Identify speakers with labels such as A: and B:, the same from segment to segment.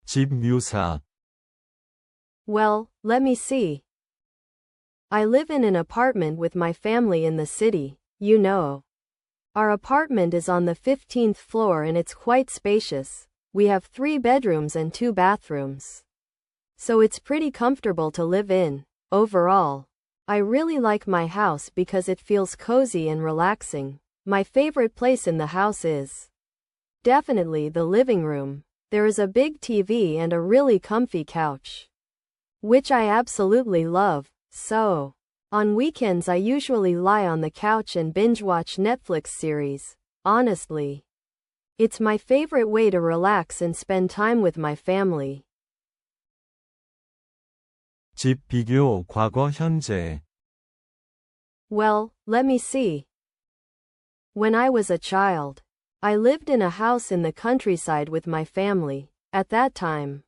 A: 집 묘사.
B: Well, let me see. I live in an apartment with my family in the city, you know. Our apartment is on the 15th floor and it's quite spacious. We have 3 bedrooms and 2 bathrooms. So it's pretty comfortable to live in. Overall, I really like my house because it feels cozy and relaxing. My favorite place in the house is definitely the living room. There is a big TV and a really comfy couch, which I absolutely love. So, on weekends I usually lie on the couch and binge-watch Netflix series. Honestly, it's my favorite way to relax and spend time with my family.
A: 집 비교 과거 현재.
B: Well, let me see. When I was a child, I lived in a house in the countryside with my family. At that time,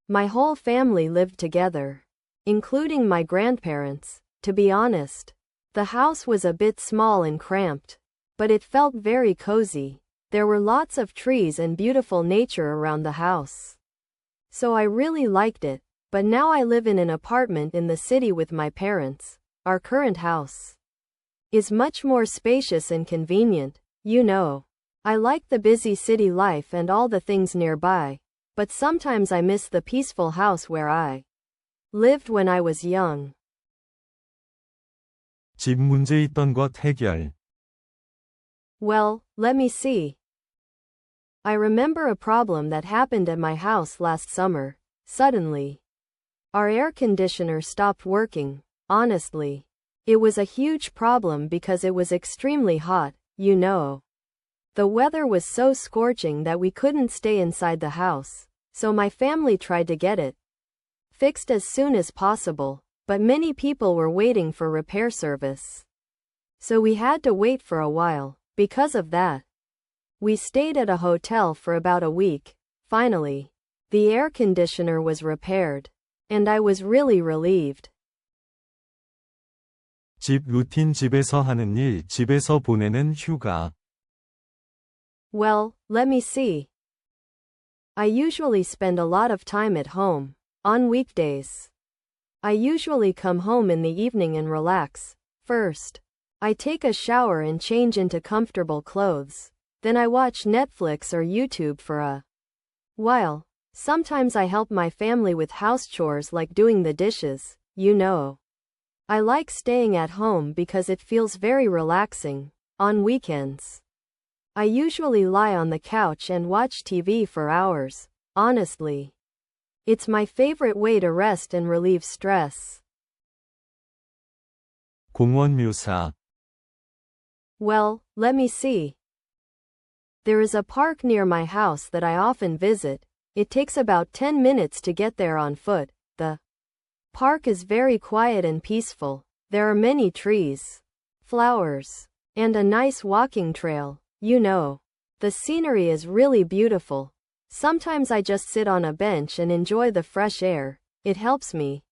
B: my whole family lived together, including my grandparents. To be honest, the house was a bit small and cramped, but it felt very cozy. There were lots of trees and beautiful nature around the house. So I really liked it, but now I live in an apartment in the city with my parents. Our current house is much more spacious and convenient, you know. I like the busy city life and all the things nearby, but sometimes I miss the peaceful house where I lived when I was young.
A: 집 문제 있던 것 해결.
B: Well, let me see. I remember a problem that happened at my house last summer. Suddenly, our air conditioner stopped working. Honestly, it was a huge problem because it was extremely hot, you know. The weather was so scorching that we couldn't stay inside the house, so my family tried to get it fixed as soon as possible, but many people were waiting for repair service. So we had to wait for a while. Because of that, we stayed at a hotel for about a week. Finally, the air conditioner was repaired, and I was really relieved.
A: 집 루틴 집에서 하는 일 집에서 보내는 휴가.
B: Well, let me see. I usually spend a lot of time at home. On weekdays, I usually come home in the evening and relax. First, I take a shower and change into comfortable clothes. Then I watch Netflix or YouTube for a while. Sometimes I help my family with house chores like doing the dishes, you know. I like staying at home because it feels very relaxing. On weekends, I usually lie on the couch and watch TV for hours. Honestly, it's my favorite way to rest and relieve stress.
A: 공원 묘사.
B: Well, let me see. There is a park near my house that I often visit. It takes about 10 minutes to get there on foot. The park is very quiet and peaceful. There are many trees, flowers, and a nice walking trail. You know, the scenery is really beautiful. Sometimes I just sit on a bench and enjoy the fresh air. It helps me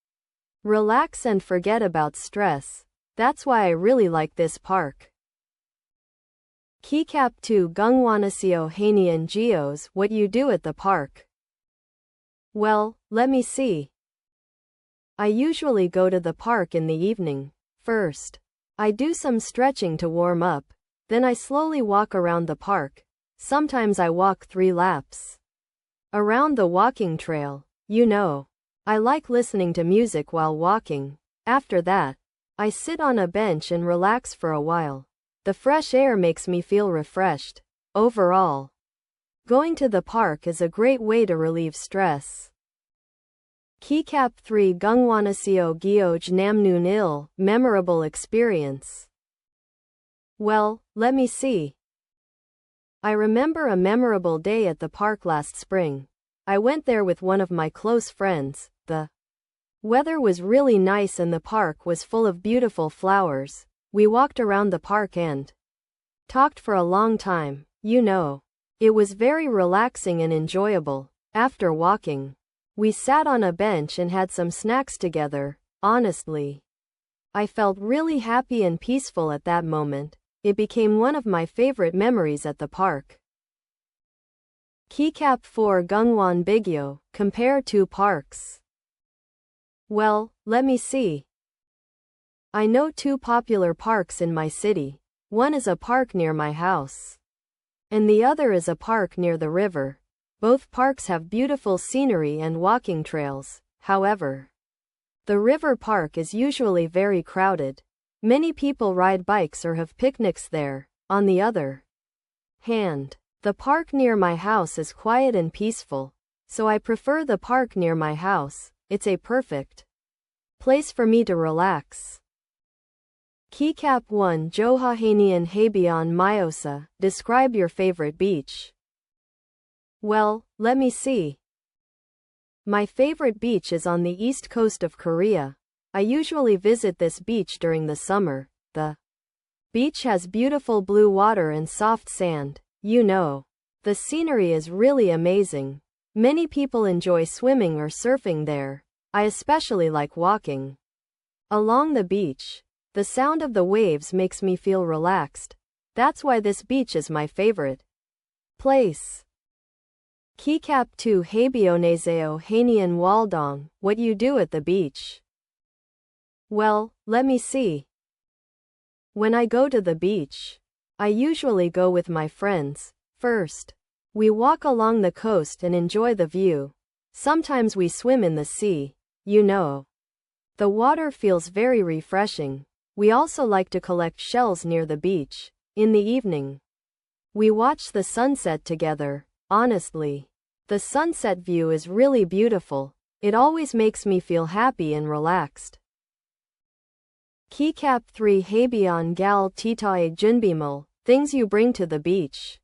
B: relax and forget about stress. That's why I really like this park. Keycap 2 Gungwanaseo Hanian Geos. What you do at the park? Well, let me see. I usually go to the park in the evening. First, I do some stretching to warm up. Then I slowly walk around the park. Sometimes I walk 3 laps around the walking trail. You know, I like listening to music while walking. After that, I sit on a bench and relax for a while. The fresh air makes me feel refreshed. Overall, going to the park is a great way to relieve stress. Keycap 3 Gungwanaseo Geoj Namnoon Il. Memorable experience. Well, let me see. I remember a memorable day at the park last spring. I went there with one of my close friends. The weather was really nice and the park was full of beautiful flowers. We walked around the park and talked for a long time. You know, it was very relaxing and enjoyable. After walking, we sat on a bench and had some snacks together. Honestly, I felt really happy and peaceful at that moment. It became one of my favorite memories at the park. Keycap 4 Gungwon Bigyo, compare two parks. Well, let me see. I know two popular parks in my city. One is a park near my house. And the other is a park near the river. Both parks have beautiful scenery and walking trails. However, the river park is usually very crowded. Many people ride bikes or have picnics there. On the other hand, the park near my house is quiet and peaceful, so I prefer the park near my house. It's a perfect place for me to relax. Keycap 1 Johahanian Haebyeon Myosa, describe your favorite beach. Well, let me see. My favorite beach is on the east coast of Korea. I usually visit this beach during the summer. The beach has beautiful blue water and soft sand. You know, the scenery is really amazing. Many people enjoy swimming or surfing there. I especially like walking along the beach. The sound of the waves makes me feel relaxed. That's why this beach is my favorite place. Keycap 2 Haebyeonaseo Hanian Waldong, what you do at the beach. Well, let me see. When I go to the beach, I usually go with my friends. First, we walk along the coast and enjoy the view. Sometimes we swim in the sea. You know, the water feels very refreshing. We also like to collect shells near the beach. In the evening, we watch the sunset together. Honestly, the sunset view is really beautiful. It always makes me feel happy and relaxed. Keycap 3 Haebyeon Gal Titae Junbimul, things you bring to the beach.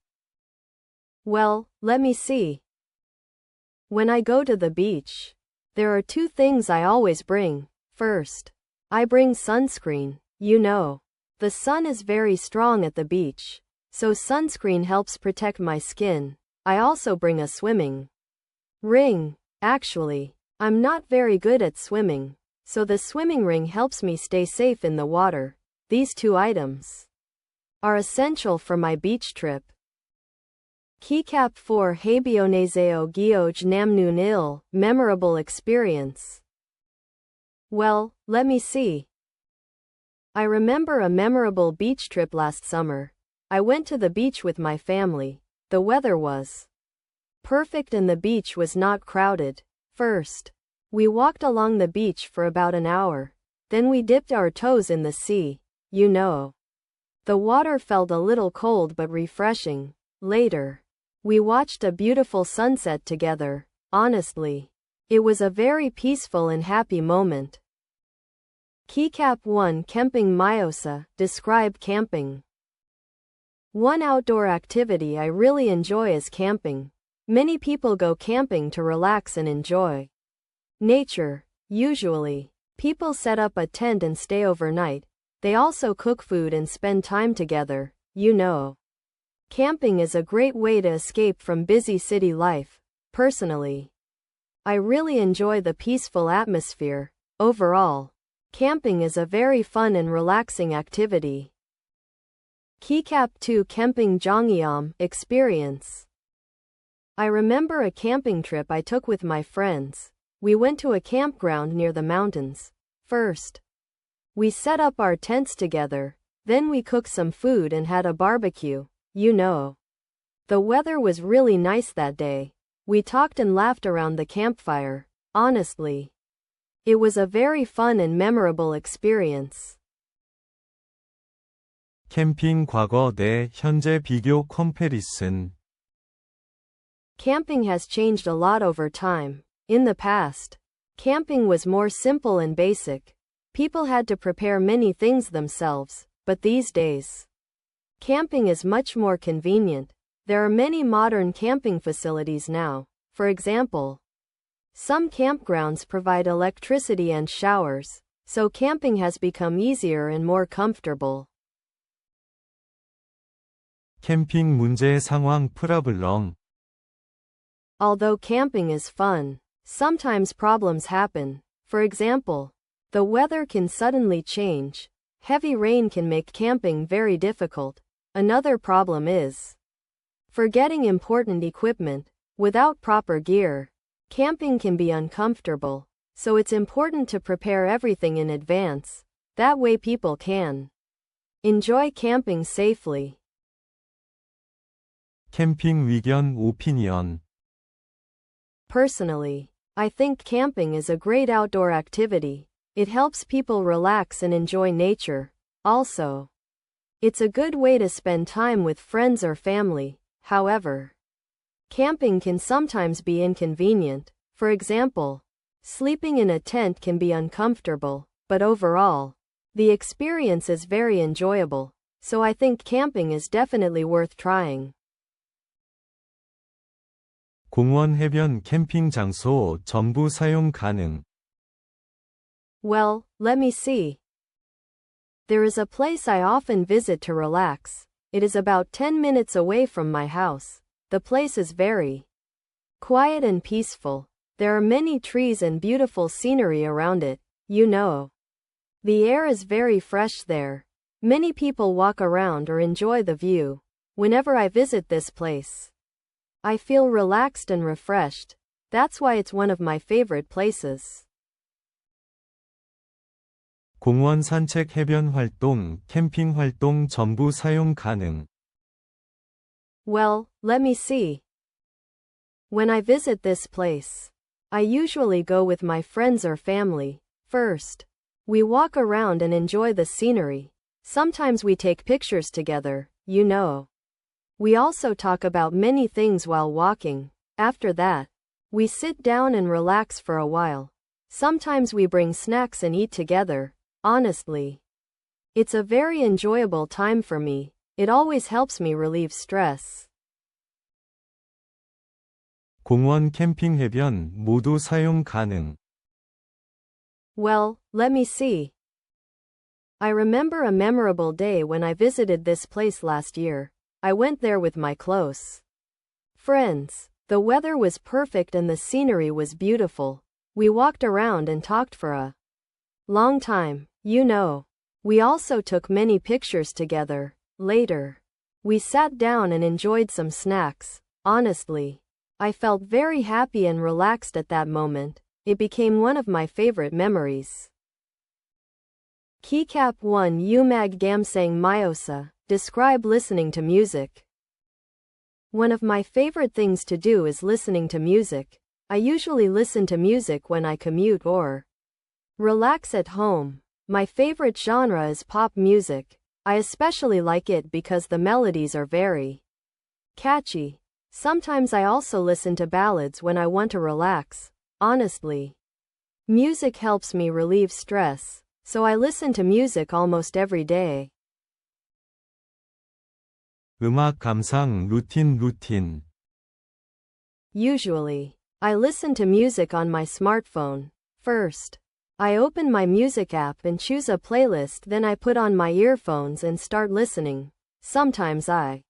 B: Well, let me see. When I go to the beach, there are two things I always bring. First, I bring sunscreen. You know, the sun is very strong at the beach, so sunscreen helps protect my skin. I also bring a swimming ring. Actually, I'm not very good at swimming, so the swimming ring helps me stay safe in the water. These two items are essential for my beach trip. Keycap 4 Haebyeonaseo Geoj Namnoon Il, memorable experience. Well, let me see. I remember a memorable beach trip last summer. I went to the beach with my family. The weather was perfect and the beach was not crowded. First, we walked along the beach for about an hour. Then we dipped our toes in the sea. You know, the water felt a little cold but refreshing. Later, we watched a beautiful sunset together. Honestly, it was a very peaceful and happy moment. Keycap 1 Camping Myosa, describe camping. One outdoor activity I really enjoy is camping. Many people go camping to relax and enjoy nature. Usually, people set up a tent and stay overnight. They also cook food and spend time together. You know, camping is a great way to escape from busy city life. Personally, I really enjoy the peaceful atmosphere. Overall, camping is a very fun and relaxing activity. Keycap 2 Camping Jongyeom, experience. I remember a camping trip I took with my friends. We went to a campground near the mountains. First, we set up our tents together. Then we cooked some food and had a barbecue. You know, the weather was really nice that day. We talked and laughed around the campfire. Honestly, it was a very fun and memorable experience.
A: 캠핑 과거 내 현재 비교 컴패리슨.
B: Camping has changed a lot over time. In the past, camping was more simple and basic. People had to prepare many things themselves, but these days, camping is much more convenient. There are many modern camping facilities now. For example, some campgrounds provide electricity and showers, so camping has become easier and more comfortable.
A: 캠핑 문제 상황 프라블럼.
B: Although camping is fun, sometimes problems happen. For example, the weather can suddenly change. Heavy rain can make camping very difficult. Another problem is forgetting important equipment. Without proper gear, camping can be uncomfortable, so it's important to prepare everything in advance. That way people can enjoy camping safely.
A: 캠핑 의견 오피니언.
B: Personally, I think camping is a great outdoor activity. It helps people relax and enjoy nature. Also, it's a good way to spend time with friends or family. However, camping can sometimes be inconvenient. For example, sleeping in a tent can be uncomfortable, but overall, the experience is very enjoyable, so I think camping is definitely worth trying.
A: 공원 해변 캠핑 장소 전부 사용 가능.
B: Well, let me see. There is a place I often visit to relax. It is about 10 minutes away from my house. The place is very quiet and peaceful. There are many trees and beautiful scenery around it. You know, the air is very fresh there. Many people walk around or enjoy the view. Whenever I visit this place, I feel relaxed and refreshed. That's why it's one of my favorite places.
A: 공원 산책 해변 활동, 캠핑 활동 전부 사용 가능.
B: Well, let me see. When I visit this place, I usually go with my friends or family. First, we walk around and enjoy the scenery. Sometimes we take pictures together, you know. We also talk about many things while walking. After that, we sit down and relax for a while. Sometimes we bring snacks and eat together. Honestly, it's a very enjoyable time for me. It always helps me relieve stress.
A: 공원 캠핑 해변 모두 사용 가능.
B: Well, let me see. I remember a memorable day when I visited this place last year. I went there with my close friends. The weather was perfect and the scenery was beautiful. We walked around and talked for a long time, you know. We also took many pictures together. Later, we sat down and enjoyed some snacks. Honestly, I felt very happy and relaxed at that moment. It became one of my favorite memories. Keycap 1 Umag Gamsang Myosa. Describe listening to music. One of my favorite things to do is listening to music. I usually listen to music when I commute or relax at home. My favorite genre is pop music. I especially like it because the melodies are very catchy. Sometimes I also listen to ballads when I want to relax. Honestly, music helps me relieve stress, so I listen to music almost every day.
A: 음악 감상 루틴.
B: Usually, I listen to music on my smartphone. First, I open my music app and choose a playlist, then I put on my earphones and start listening. Sometimes I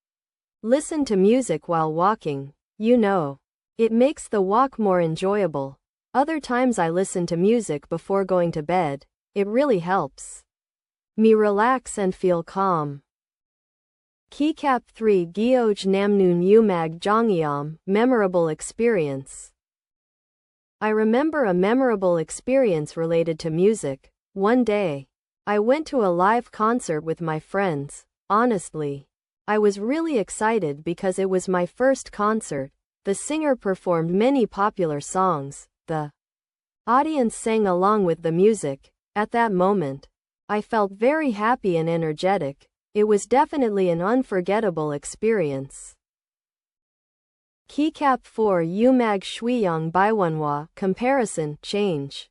B: listen to music while walking. You know, it makes the walk more enjoyable. Other times I listen to music before going to bed. It really helps me relax and feel calm. Keycap 3 Geoj Namnoon Umag Jongyam. Memorable experience. I remember a memorable experience related to music. One day, I went to a live concert with my friends. Honestly, I was really excited because it was my first concert. The singer performed many popular songs. The audience sang along with the music. At that moment, I felt very happy and energetic. It was definitely an unforgettable experience. Keycap 4 Umag Shuiyang Baiwanhua. Comparison, change.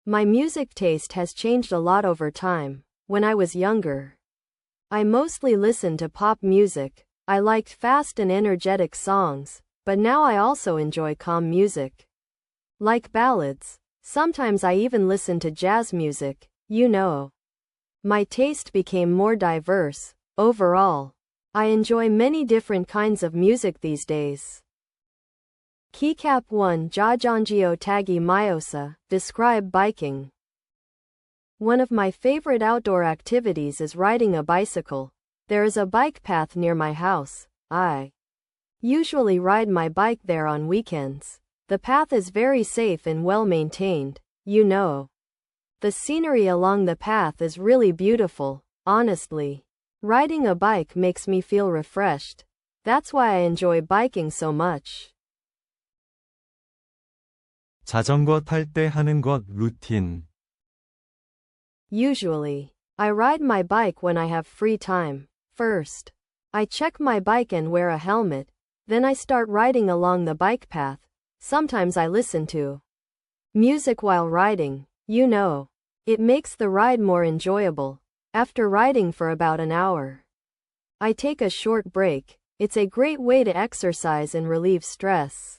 B: My music taste has changed a lot over time. When I was younger, I mostly listened to pop music. I liked fast and energetic songs, but now I also enjoy calm music, like ballads. Sometimes I even listen to jazz music. You know, my taste became more diverse. Overall, I enjoy many different kinds of music these days. Keycap 1 Jajangio Tagi Myosa. Describe biking. One of my favorite outdoor activities is riding a bicycle. There is a bike path near my house. I Usually ride my bike there on weekends. The path is very safe and well maintained, you know. The scenery along the path is really beautiful, honestly. Riding a bike makes me feel refreshed. That's why I enjoy biking so much.
A: 자전거 탈 때 하는 것 루틴.
B: Usually, I ride my bike when I have free time. First, I check my bike and wear a helmet. Then I start riding along the bike path. Sometimes I listen to music while riding. You know, it makes the ride more enjoyable. After riding for about an hour, I take a short break. It's a great way to exercise and relieve stress.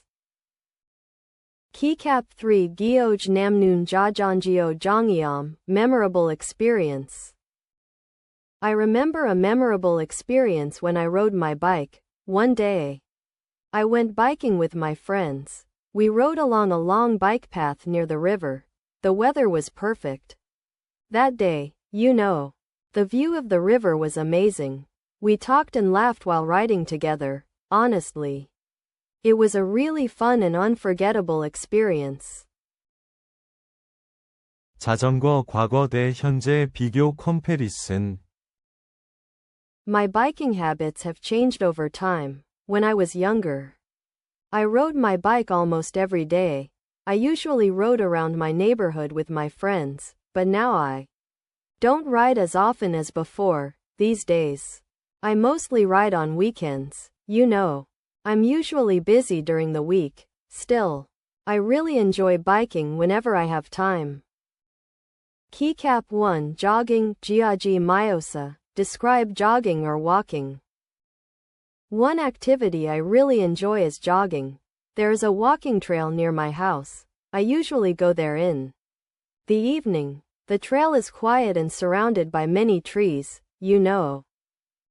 B: Keycap 3 Geoj Namnoon Jajangio Jongyam, memorable experience. I remember a memorable experience when I rode my bike. One day, I went biking with my friends. We rode along a long bike path near the river. The weather was perfect. That day, you know, the view of the river was amazing. We talked and laughed while riding together, honestly. It was a really fun and unforgettable experience.
A: 자전거 과거 대 현재 비교 컴패리슨.
B: My biking habits have changed over time. When I was younger, I rode my bike almost every day. I usually rode around my neighborhood with my friends, but now I don't ride as often as before. These days, I mostly ride on weekends. You know, I'm usually busy during the week. Still, I really enjoy biking whenever I have time. Keycap 1 Jogging, Jiaji Myosa, describe jogging or walking. One activity I really enjoy is jogging. There is a walking trail near my house. I usually go there in the evening. The trail is quiet and surrounded by many trees, you know.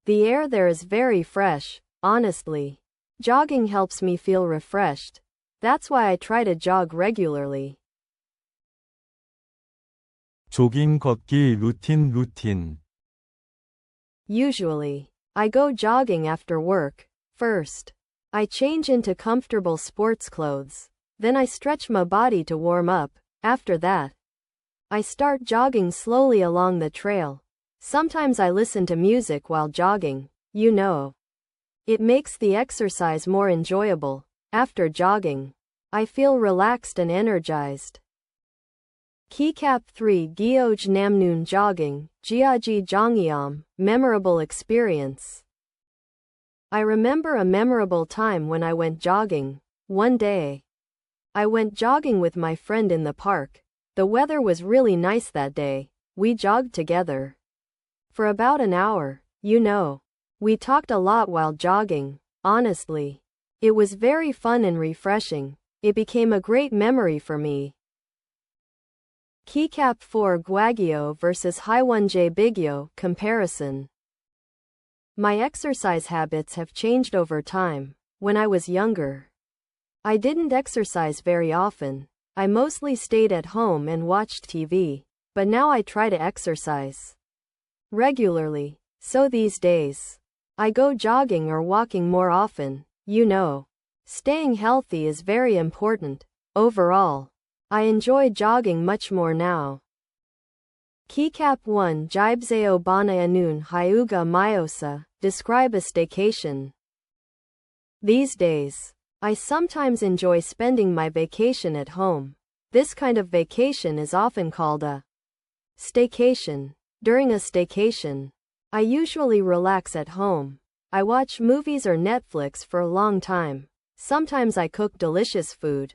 B: The air there is very fresh, honestly. Jogging helps me feel refreshed. That's why I try to jog regularly.
A: 조깅 걷기 루틴.
B: Usually, I go jogging after work. First, I change into comfortable sports clothes. Then I stretch my body to warm up. After that, I start jogging slowly along the trail. Sometimes I listen to music while jogging, you know. It makes the exercise more enjoyable. After jogging, I feel relaxed and energized. Keycap 3 Geoj Namnoon Jogging, Jiaji Jongyam, memorable experience. I remember a memorable time when I went jogging. One day, I went jogging with my friend in the park. The weather was really nice that day. We jogged together for about an hour, you know. We talked a lot while jogging, honestly. It was very fun and refreshing. It became a great memory for me. Keycap 4 Guagyo vs Haiwonje Bigyo, comparison. My exercise habits have changed over time. When I was younger, I didn't exercise very often. I mostly stayed at home and watched TV. But now I try to exercise regularly. So these days, I go jogging or walking more often. You know, staying healthy is very important. Overall, I enjoy jogging much more now. Keycap 1 Jibseo Bana Anun Hyuga Myosa, describe a staycation. These days, I sometimes enjoy spending my vacation at home. This kind of vacation is often called a staycation. During a staycation, I usually relax at home. I watch movies or Netflix for a long time. Sometimes I cook delicious food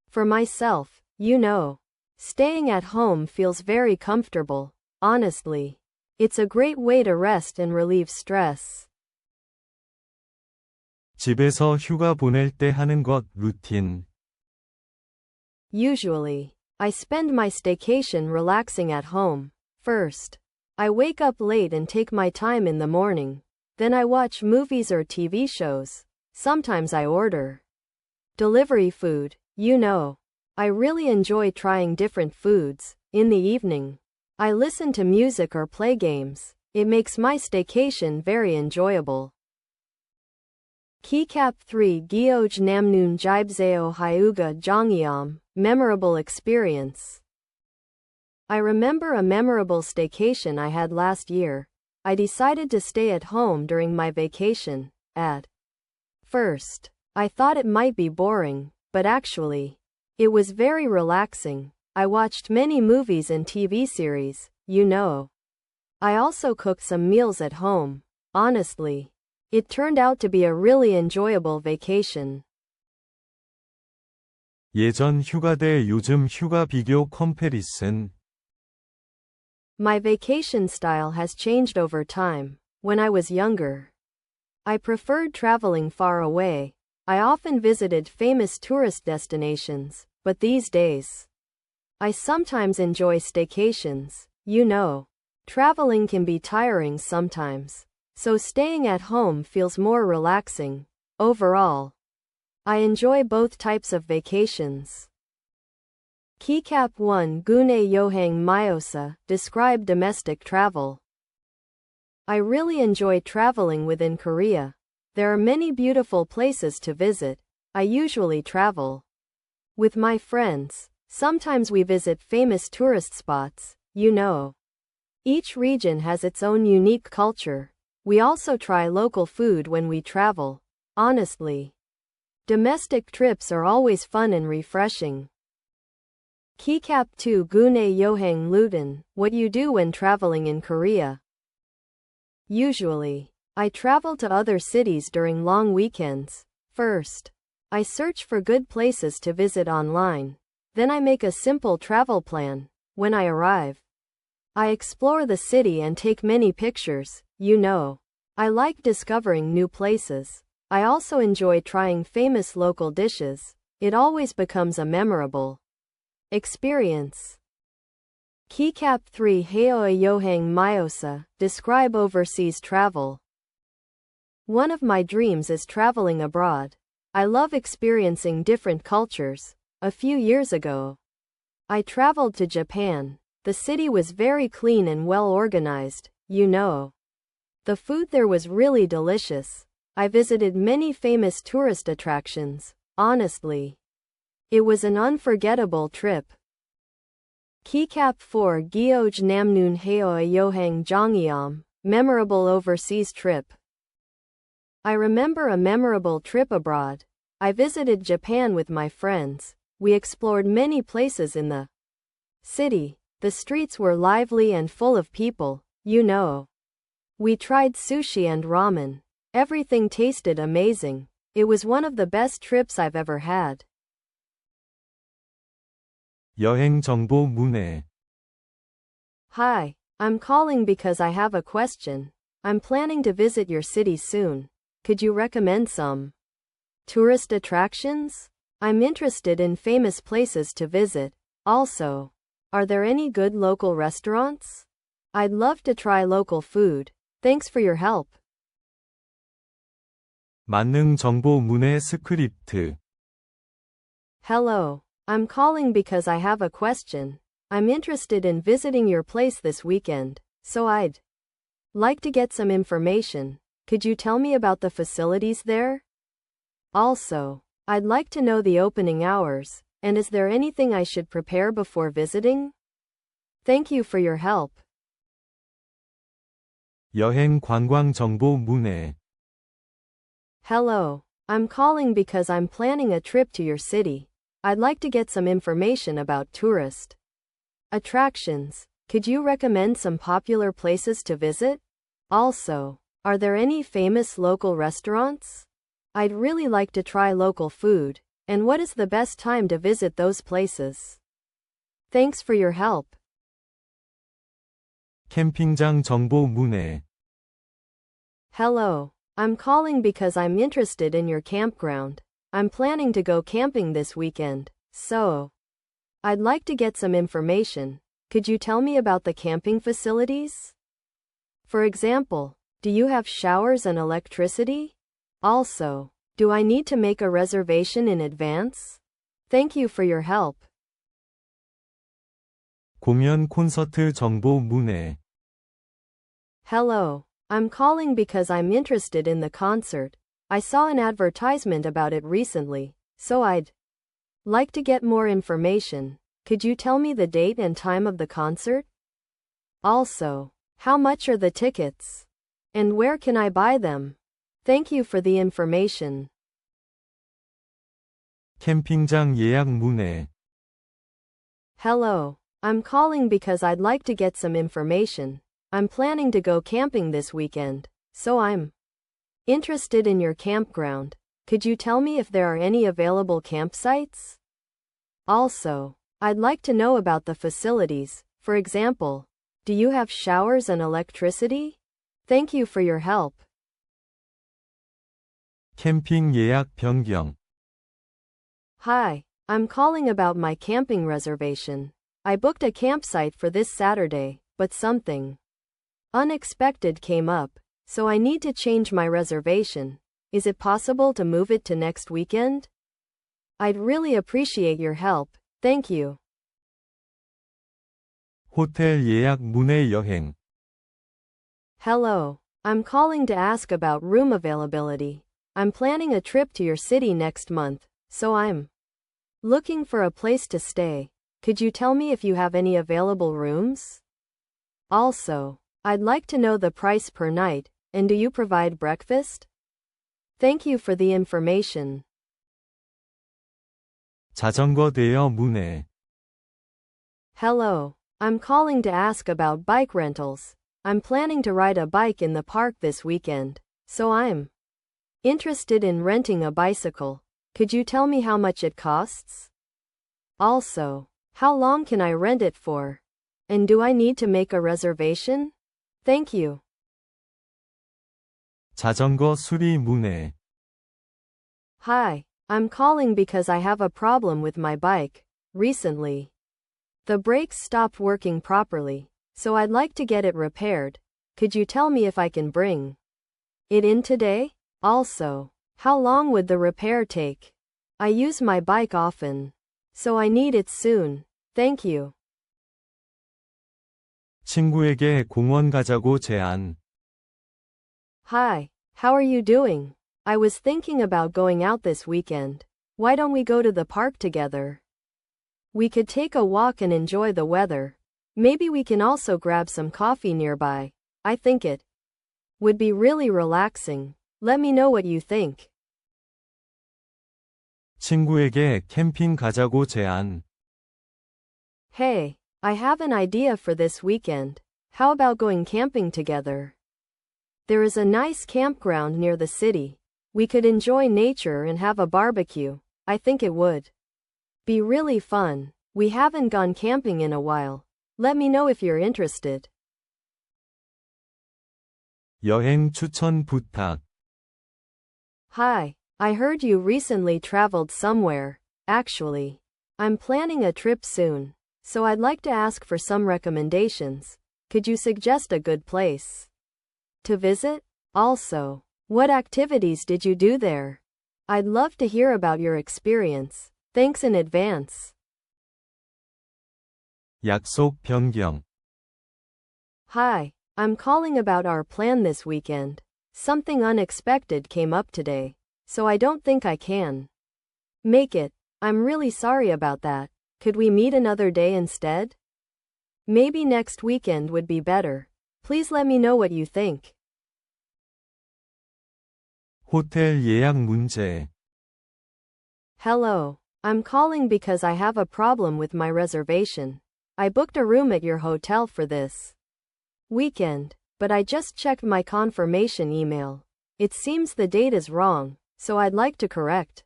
B: for myself. You know, staying at home feels very comfortable. Honestly, it's a great way to rest and relieve stress.
A: 집에서 휴가 보낼 때 하는 것 루틴.
B: Usually, I spend my staycation relaxing at home. First, I wake up late and take my time in the morning. Then I watch movies or TV shows. Sometimes I order delivery food. You know, I really enjoy trying different foods. In the evening, I listen to music or play games. It makes my staycation very enjoyable. Keycap 3 Geoj Namnoon Jibseo Hyuga Jongyam, memorable experience. I remember a memorable staycation I had last year. I decided to stay at home during my vacation. At first, I thought it might be boring, but actually, it was very relaxing. I watched many movies and TV series, you know. I also cooked some meals at home. Honestly, it turned out to be a really enjoyable vacation.
A: 예전 휴가 대 요즘 휴가 비교 컴패리슨.
B: My vacation style has changed over time. When I was younger, I preferred traveling far away. I often visited famous tourist destinations, but these days, I sometimes enjoy staycations. You know, traveling can be tiring sometimes, so staying at home feels more relaxing. Overall, I enjoy both types of vacations. Keycap 1 Gune Yohang Myosa, describe domestic travel. I really enjoy traveling within Korea. There are many beautiful places to visit. I usually travel with my friends. Sometimes we visit famous tourist spots, you know. Each region has its own unique culture. We also try local food when we travel. Honestly, domestic trips are always fun and refreshing. Keycap 2 Gune Yohang Luton, what you do when traveling in Korea. Usually, I travel to other cities during long weekends. First, I search for good places to visit online. Then I make a simple travel plan. When I arrive, I explore the city and take many pictures. You know, I like discovering new places. I also enjoy trying famous local dishes. It always becomes a memorable experience. Keycap 3 Haeoe Yohang Myosa, describe overseas travel. One of my dreams is traveling abroad. I love experiencing different cultures. A few years ago, I traveled to Japan. The city was very clean and well organized, you know. The food there was really delicious. I visited many famous tourist attractions. Honestly, it was an unforgettable trip. Keycap 4 Geoj Namnoon Haeoe Yohang Jongyam, memorable overseas trip. I remember a memorable trip abroad. I visited Japan with my friends. We explored many places in the city. The streets were lively and full of people, you know. We tried sushi and ramen. Everything tasted amazing. It was one of the best trips I've ever had.
A: 여행 정보 문의.
B: Hi, I'm calling because I have a question. I'm planning to visit your city soon. Could you recommend some tourist attractions? I'm interested in famous places to visit. Also, are there any good local restaurants? I'd love to try local food. Thanks for your help.
A: 만능 정보 문의 스크립트.
B: Hello, I'm calling because I have a question. I'm interested in visiting your place this weekend, so I'd like to get some information. Could you tell me about the facilities there? Also, I'd like to know the opening hours, and is there anything I should prepare before visiting? Thank you for your help.
A: 여행 관광 정보 문의.
B: Hello, I'm calling because I'm planning a trip to your city. I'd like to get some information about tourist attractions. Could you recommend some popular places to visit? Also, are there any famous local restaurants? I'd really like to try local food. And what is the best time to visit those places? Thanks for your help.
A: 캠핑장 정보 문의.
B: Hello, I'm calling because I'm interested in your campground. I'm planning to go camping this weekend, so I'd like to get some information. Could you tell me about the camping facilities? For example, do you have showers and electricity? Also, do I need to make a reservation in advance? Thank you for your help.
A: 공연 콘서트 정보 문의.
B: Hello, I'm calling because I'm interested in the concert. I saw an advertisement about it recently, so I'd like to get more information. Could you tell me the date and time of the concert? Also, how much are the tickets? And where can I buy them? Thank you for the information.
A: 캠핑장 예약 문의.
B: Hello. I'm calling because I'd like to get some information. I'm planning to go camping this weekend, so I'm interested in your campground. Could you tell me if there are any available campsites? Also, I'd like to know about the facilities. For example, do you have showers and electricity? Thank you for your help.
A: 캠핑 예약 변경.
B: Hi, I'm calling about my camping reservation. I booked a campsite for this Saturday, but something unexpected came up, so I need to change my reservation. Is it possible to move it to next weekend? I'd really appreciate your help. Thank you.
A: 호텔 예약 문의 여행.
B: Hello. I'm calling to ask about room availability. I'm planning a trip to your city next month, so I'm looking for a place to stay. Could you tell me if you have any available rooms? Also, I'd like to know the price per night, and do you provide breakfast? Thank you for the information.
A: 자전거 대여 문의.
B: Hello. I'm calling to ask about bike rentals. I'm planning to ride a bike in the park this weekend, so I'm interested in renting a bicycle. Could you tell me how much it costs? Also, how long can I rent it for? And do I need to make a reservation? Thank you.
A: 자전거 수리 문의.
B: Hi, I'm calling because I have a problem with my bike. Recently, the brakes stopped working properly, so I'd like to get it repaired. Could you tell me if I can bring it in today? Also, how long would the repair take? I use my bike often, so I need it soon. Thank you.
A: 친구에게 공원 가자고 제안.
B: Hi, how are you doing? I was thinking about going out this weekend. Why don't we go to the park together? We could take a walk and enjoy the weather. Maybe we can also grab some coffee nearby. I think it would be really relaxing. Let me know what you think.
A: 친구에게 캠핑 가자고 제안.
B: Hey, I have an idea for this weekend. How about going camping together? There is a nice campground near the city. We could enjoy nature and have a barbecue. I think it would be really fun. We haven't gone camping in a while. Let me know if you're interested.
A: 여행 추천 부탁.
B: Hi, I heard you recently traveled somewhere. Actually, I'm planning a trip soon, so I'd like to ask for some recommendations. Could you suggest a good place to visit? Also, what activities did you do there? I'd love to hear about your experience. Thanks in advance.
A: 약속 변경.
B: Hi, I'm calling about our plan this weekend. Something unexpected came up today, so I don't think I can make it. I'm really sorry about that. Could we meet another day instead? Maybe next weekend would be better. Please let me know what you think.
A: 호텔 예약 문제.
B: Hello. I'm calling because I have a problem with my reservation. I booked a room at your hotel for this weekend, but I just checked my confirmation email. It seems the date is wrong, so I'd like to correct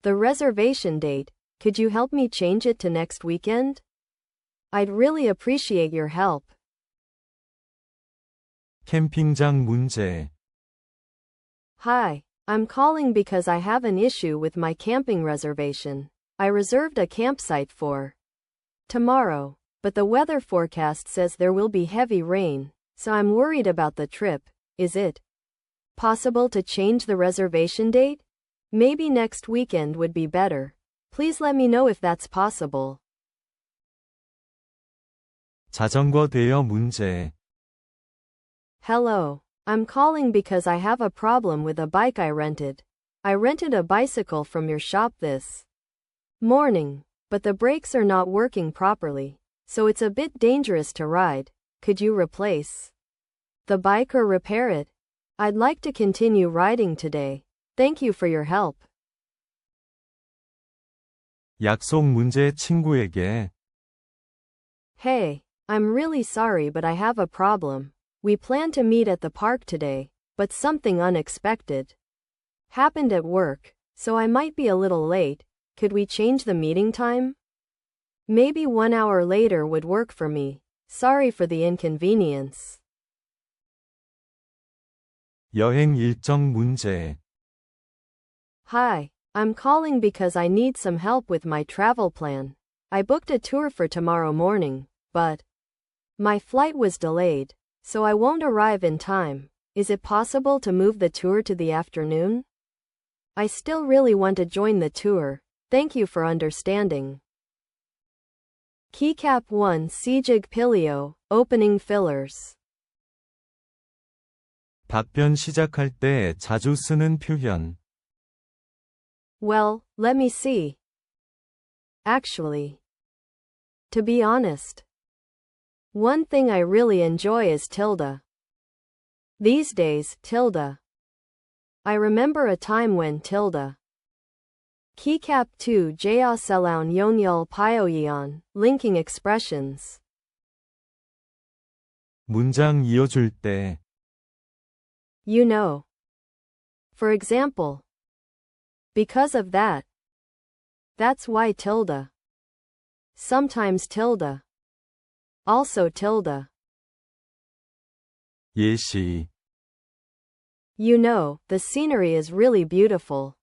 B: the reservation date. Could you help me change it to next weekend? I'd really appreciate your help.
A: 캠핑장 문제.
B: Hi, I'm calling because I have an issue with my camping reservation. I reserved a campsite for tomorrow, but the weather forecast says there will be heavy rain, so I'm worried about the trip. Is it possible to change the reservation date? Maybe next weekend would be better. Please let me know if that's possible.
A: 자전거 대여 문제.
B: Hello. I'm calling because I have a problem with a bike I rented. I rented a bicycle from your shop this morning, but the brakes are not working properly, so it's a bit dangerous to ride. Could you replace the bike or repair it? I'd like to continue riding today. Thank you for your help.
A: 약속 문제 친구에게
B: Hey, I'm really sorry but I have a problem. We planned to meet at the park today, but something unexpected happened at work, so I might be a little late. Could we change the meeting time? Maybe 1 hour later would work for me. Sorry for the inconvenience.
A: 여행 일정 문제
B: Hi, I'm calling because I need some help with my travel plan. I booked a tour for tomorrow morning, but my flight was delayed, so I won't arrive in time. Is it possible to move the tour to the afternoon? I still really want to join the tour. Thank you for understanding. Keycap 1 Sijig Pilio, Opening Fillers.
A: 답변 시작할 때 자주 쓰는 표현
B: Well, let me see. Actually, to be honest, one thing I really enjoy is tilde. These days, tilde. I remember a time when tilde. Keycap 2 Jaya Selaun Yonyul Pyoyeon, linking expressions.
A: 문장 이어줄 때
B: You know. For example, because of that. That's why tilde. Sometimes tilde. Also tilde.
A: 예시
B: You know, the scenery is really beautiful.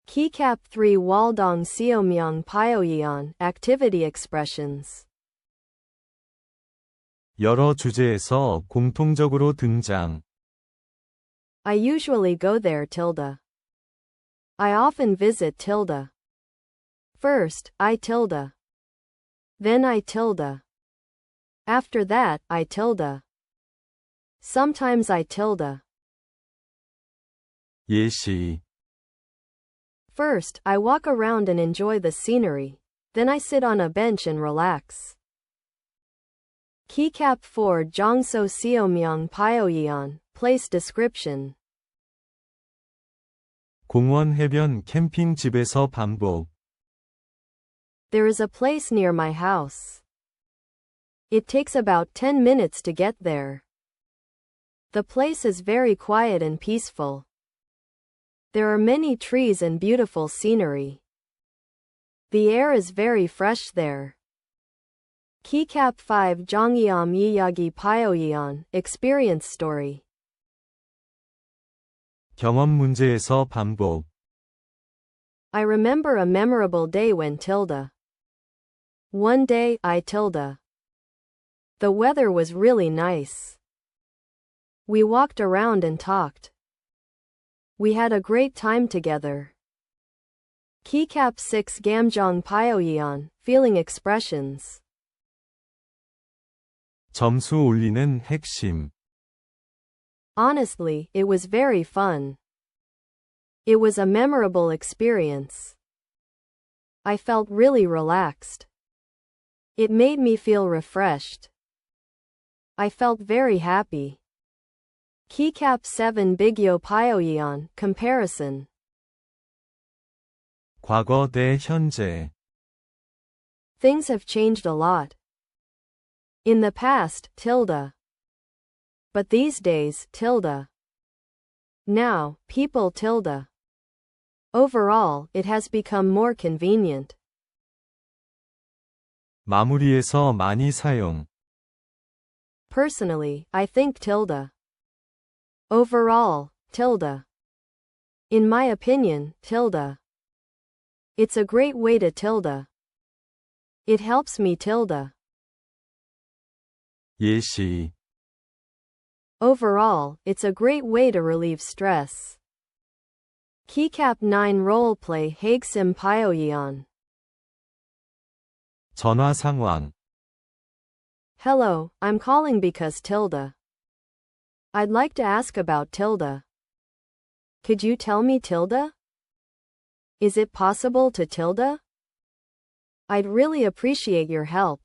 B: Keycap 3 Waldong Seomyeong Pyoyeon, activity expressions.
A: 여러 주제에서 공통적으로 등장
B: I usually go there tilde. I often visit tilde. First, I tilde. Then I tilde. After that, I tilde. Sometimes I tilde.
A: 예시
B: First, I walk around and enjoy the scenery. Then I sit on a bench and relax. Keycap 4 Jongso Seomyeong Pyoyeon, place description.
A: 공원 해변 캠핑집에서 반복
B: There is a place near my house. It takes about 10 minutes to get there. The place is very quiet and peaceful. There are many trees and beautiful scenery. The air is very fresh there. Keycap 5 Jongyeom Iyagi Pyoyeon, experience story.
A: 경험 문제에서 반복
B: I remember a memorable day when tilde. One day, I tilde. The weather was really nice. We walked around and talked. We had a great time together. Keycap 6 Gamjong Pyoyeon, feeling expressions.
A: 점수 올리는 핵심
B: Honestly, it was very fun. It was a memorable experience. I felt really relaxed. It made me feel refreshed. I felt very happy. Keycap 7 Bigyo Pyoyeon, comparison.
A: 과거 대 현재
B: Things have changed a lot. In the past, tilde. But these days, tilde. Now, people tilde. Overall, it has become more convenient.
A: 마무리에서 많이 사용
B: Personally, I think tilde. Overall, tilde. In my opinion, tilde. It's a great way to tilde. It helps me tilde.
A: 예시
B: Overall, it's a great way to relieve stress. Keycap 9 Roleplay Haegsim Pyoyeon.
A: 전화 상황
B: Hello, I'm calling because tilde. I'd like to ask about Tilda. Could you tell me Tilda? Is it possible to Tilda? I'd really appreciate your help.